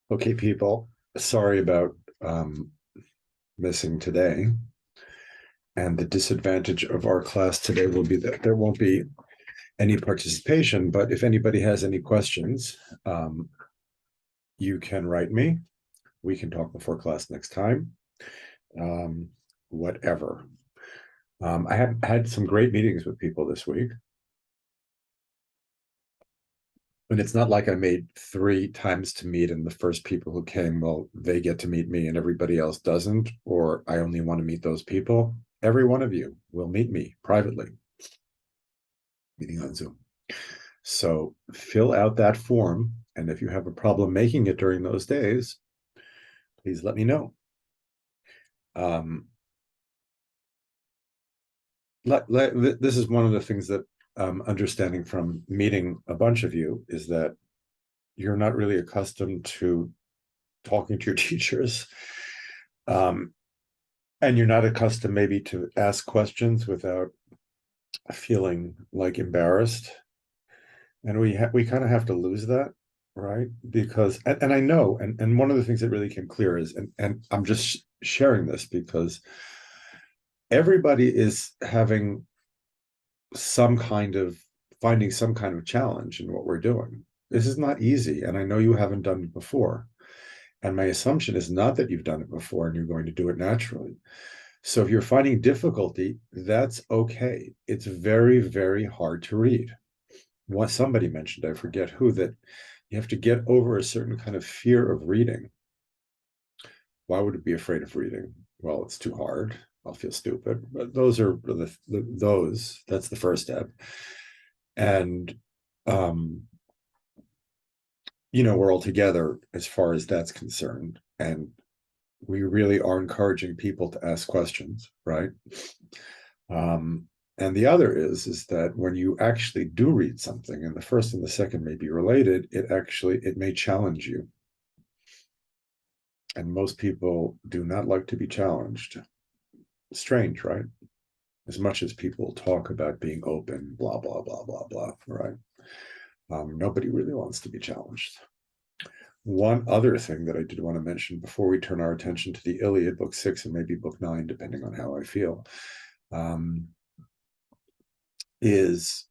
Okay, people, sorry about missing today. And the disadvantage of our class today will be that there won't be any participation, but if anybody has any questions, you can write me. We can talk before class next time, um, whatever. I have had some great meetings with people this week. And it's not like I made 3 times to meet, and the first people who came, well, they get to meet me and everybody else doesn't, or I only want to meet those people. Every one of you will meet me privately, meeting on Zoom. So fill out that form. And if you have a problem making it during those days, please let me know. This is one of the things that understanding from meeting a bunch of you is that you're not really accustomed to talking to your teachers. Um, and you're not accustomed maybe to ask questions without feeling like embarrassed. And we kind of have to lose that, right? Because and I know, and one of the things that really came clear is, and I'm just sharing this because everybody is having some kind of finding some kind of challenge in what we're doing. This is not easy, and I know you haven't done it before. And my assumption is not that you've done it before and you're going to do it naturally. So if you're finding difficulty, that's okay. It's very, very hard to read. What somebody mentioned, I forget who, that you have to get over a certain kind of fear of reading. Why would it be afraid of reading? Well, it's too hard. I'll feel stupid. But those are that's the first step. And we're all together as far as that's concerned. And we really are encouraging people to ask questions, right? And the other is that when you actually do read something, and the first and the second may be related, it may challenge you. And most people do not like to be challenged. Strange, right? As much as people talk about being open, blah, blah, blah, blah, blah, right? Nobody really wants to be challenged. One other thing that I did want to mention before we turn our attention to the Iliad, book 6 and maybe book 9, depending on how I feel, is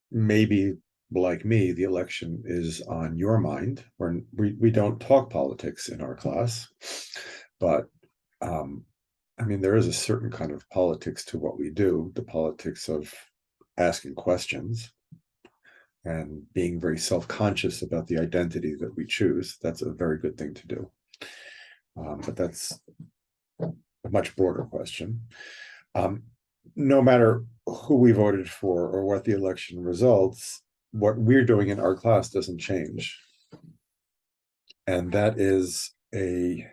maybe like me, the election is on your mind. We don't talk politics in our class, but there is a certain kind of politics to what we do, the politics of asking questions and being very self-conscious about the identity that we choose. That's a very good thing to do. But that's a much broader question. No matter who we voted for or what the election results, what we're doing in our class doesn't change. And that is an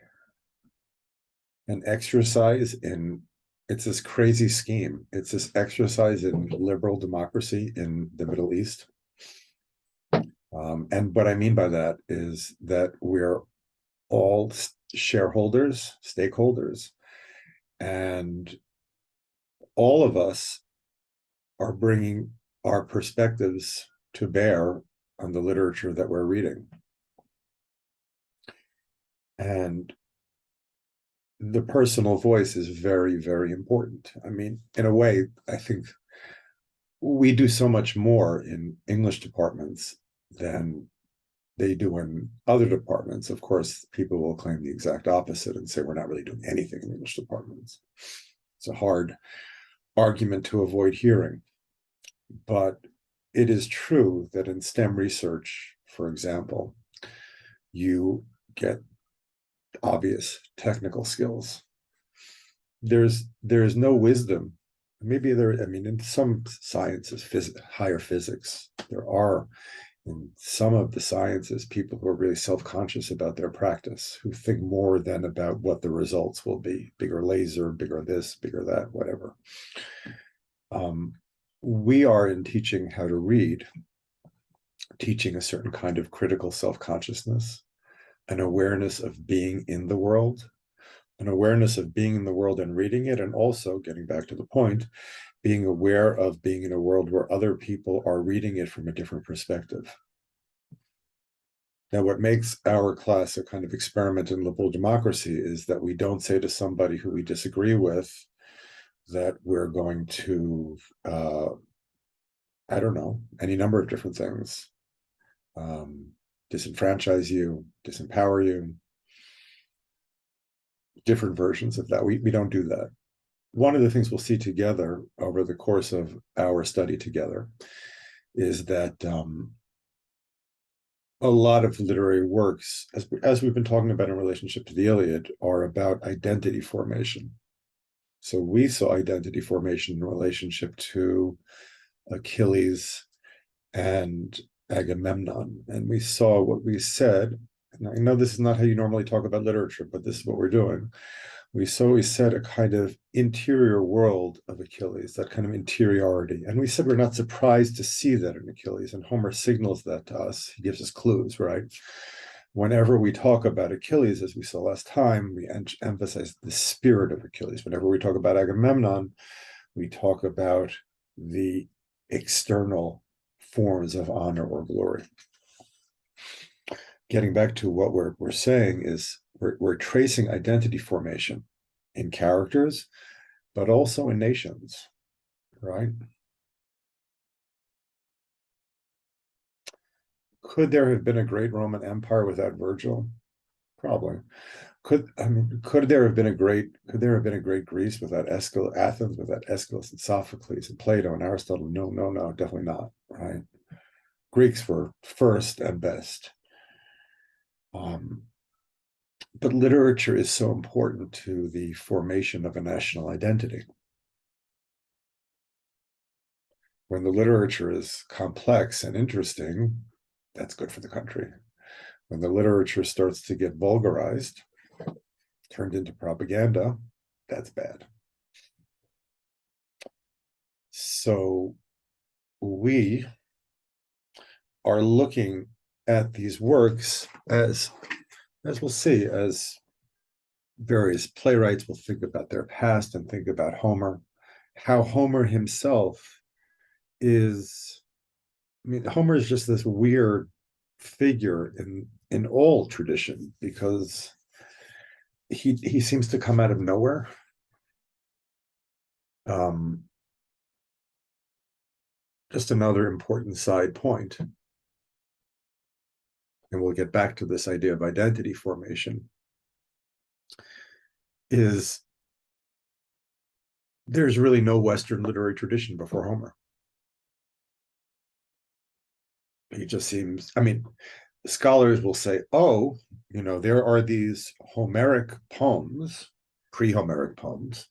exercise in, it's this crazy scheme. It's this exercise in liberal democracy in the Middle East. And what I mean by that is that we're all shareholders, stakeholders, and all of us are bringing our perspectives to bear on the literature that we're reading. And the personal voice is very, very important. In a way, I think we do so much more in English departments than they do in other departments. Of course, people will claim the exact opposite and say we're not really doing anything in English departments. It's a hard argument to avoid hearing. But it is true that in STEM research, for example, you get obvious technical skills. There's no wisdom. Maybe in some sciences, higher physics, there are in some of the sciences people who are really self-conscious about their practice, who think more than about what the results will be. Bigger laser, bigger this, bigger that, whatever. We are in teaching how to read, teaching a certain kind of critical self-consciousness, an awareness of being in the world, an awareness of being in the world and reading it, and also, getting back to the point, being aware of being in a world where other people are reading it from a different perspective. Now, what makes our class a kind of experiment in liberal democracy is that we don't say to somebody who we disagree with that we're going to, I don't know, any number of different things, disenfranchise you, disempower you, different versions of that. We don't do that. One of the things we'll see together over the course of our study together is that a lot of literary works, as we've been talking about in relationship to the Iliad, are about identity formation. So we saw identity formation in relationship to Achilles and Agamemnon. And we saw what we said, and I know this is not how you normally talk about literature, but this is what we're doing. We said a kind of interior world of Achilles, that kind of interiority. And we said we're not surprised to see that in Achilles, and Homer signals that to us. He gives us clues, right? Whenever we talk about Achilles, as we saw last time, we emphasize the spirit of Achilles. Whenever we talk about Agamemnon, we talk about the external forms of honor or glory. Getting back to what we're saying is we're tracing identity formation in characters, but also in nations, right? Could there have been a great Roman Empire without Virgil? Probably. Could there have been a great Greece without Aeschylus, Athens without Aeschylus and Sophocles and Plato and Aristotle? No, definitely not, right? Greeks were first and best. But literature is so important to the formation of a national identity. When the literature is complex and interesting, that's good for the country. When the literature starts to get vulgarized, turned into propaganda, that's bad. So we are looking at these works as we'll see, as various playwrights will think about their past and think about Homer, how Homer himself is, Homer is just this weird figure in all tradition, because he seems to come out of nowhere. Just another important side point, and we'll get back to this idea of identity formation, is there's really no Western literary tradition before Homer. He just seems, scholars will say, oh, there are these Homeric poems, pre-Homeric poems,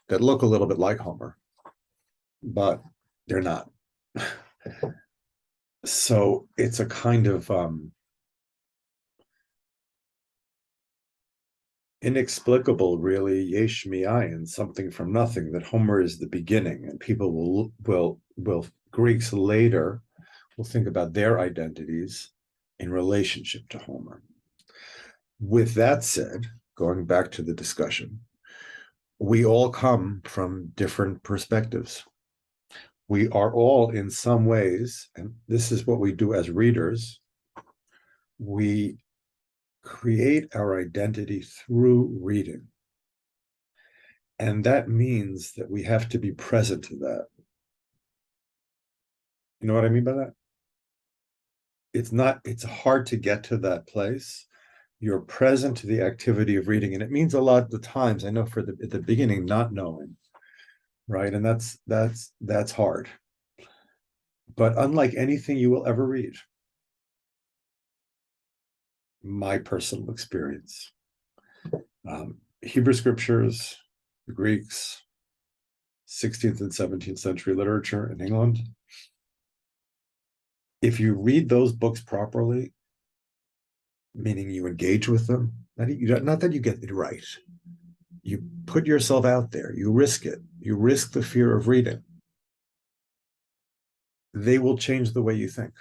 that look a little bit like Homer, but they're not. So it's a kind of inexplicable, really, yesh miayin, something from nothing, that Homer is the beginning, and people will Greeks later will think about their identities in relationship to Homer. With that said, going back to the discussion, we all come from different perspectives. We are all, in some ways, and this is what we do as readers, we create our identity through reading. And that means that we have to be present to that. You know what I mean by that? It's hard to get to that place. You're present to the activity of reading. And it means a lot of the times, I know at the beginning, not knowing, right? And that's hard. But unlike anything you will ever read, my personal experience, Hebrew scriptures, the Greeks, 16th and 17th century literature in England, if you read those books properly, meaning you engage with them, not that you get it right, you put yourself out there, you risk it, you risk the fear of reading, they will change the way you think.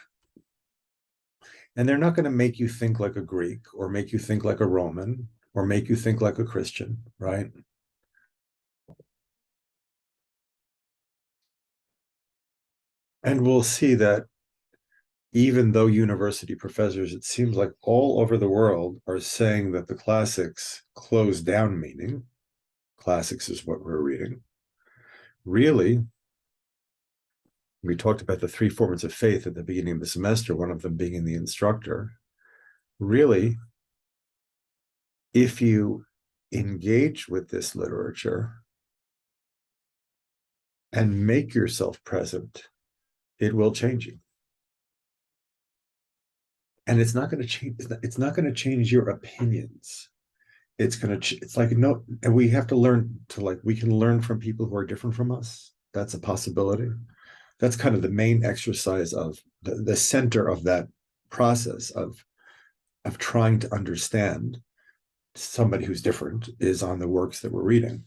And they're not going to make you think like a Greek, or make you think like a Roman, or make you think like a Christian, right? And we'll see that even though university professors, it seems like all over the world, are saying that the classics close down meaning, classics is what we're reading. Really, we talked about the three forms of faith at the beginning of the semester, one of them being in the instructor. Really, if you engage with this literature and make yourself present, it will change you. And it's not going to change. It's not going to change your opinions. It's going to. It's like no. And we have to learn to like. We can learn from people who are different from us. That's a possibility. That's kind of the main exercise of the center of that process of trying to understand somebody who's different is on the works that we're reading.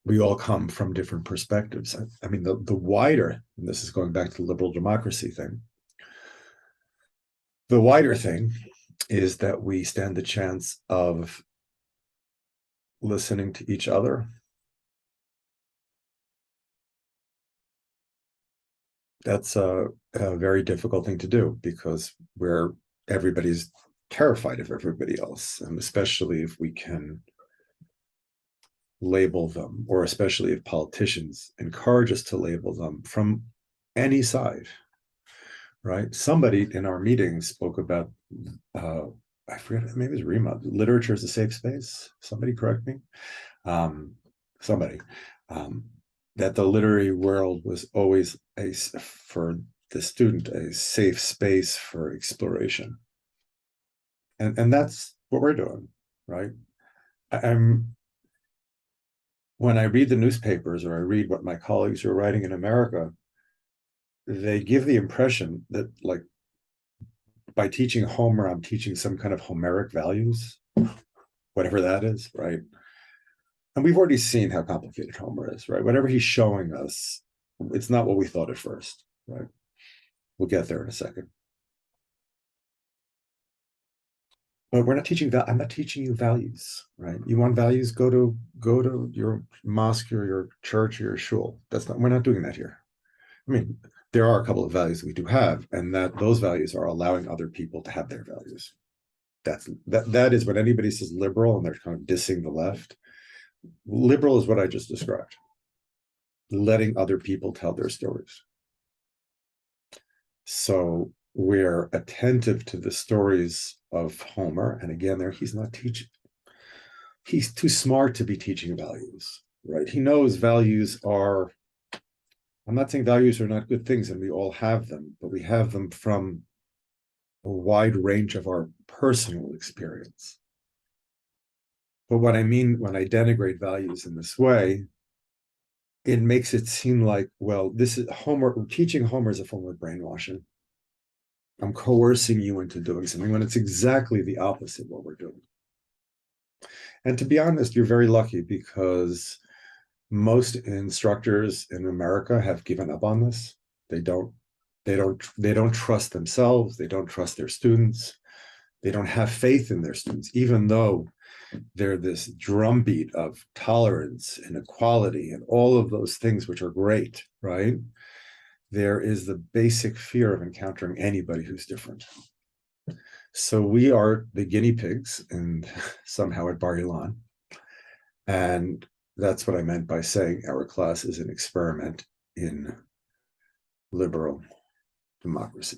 We all come from different perspectives. I mean, the wider, and this is going back to the liberal democracy thing, the wider thing is that we stand the chance of listening to each other. That's a very difficult thing to do because everybody's terrified of everybody else, and especially if we can label them, or especially if politicians encourage us to label them from any side, right? Somebody in our meeting spoke about, I forget, maybe it was Rima, literature is a safe space. Somebody correct me. Somebody. That the literary world was always for the student, a safe space for exploration. And that's what we're doing, right? I'm when I read the newspapers or I read what my colleagues are writing in America, they give the impression that like by teaching Homer, I'm teaching some kind of Homeric values, whatever that is, right? And we've already seen how complicated Homer is, right? Whatever he's showing us, it's not what we thought at first, right? We'll get there in a second. But we're not teaching that. I'm not teaching you values, right? You want values? Go to your mosque or your church or your shul. That's not. We're not doing that here. I mean, there are a couple of values we do have, and that those values are allowing other people to have their values. That is when anybody says liberal and they're kind of dissing the left. Liberal is what I just described, letting other people tell their stories. So we're attentive to the stories of Homer, and again, there he's not teaching. He's too smart to be teaching values, right? He knows values are. I'm not saying values are not good things, and we all have them, but we have them from a wide range of our personal experience. But what I mean when I denigrate values in this way, it makes it seem like, well, this is Homer, teaching Homer is a form of brainwashing. I'm coercing you into doing something when it's exactly the opposite of what we're doing. And to be honest, you're very lucky because most instructors in America have given up on this. They don't trust themselves. They don't trust their students. They don't have faith in their students, even though they're this drumbeat of tolerance and equality and all of those things which are great, right? There is the basic fear of encountering anybody who's different. So we are the guinea pigs and somehow at Bar Ilan. And that's what I meant by saying our class is an experiment in liberal democracy.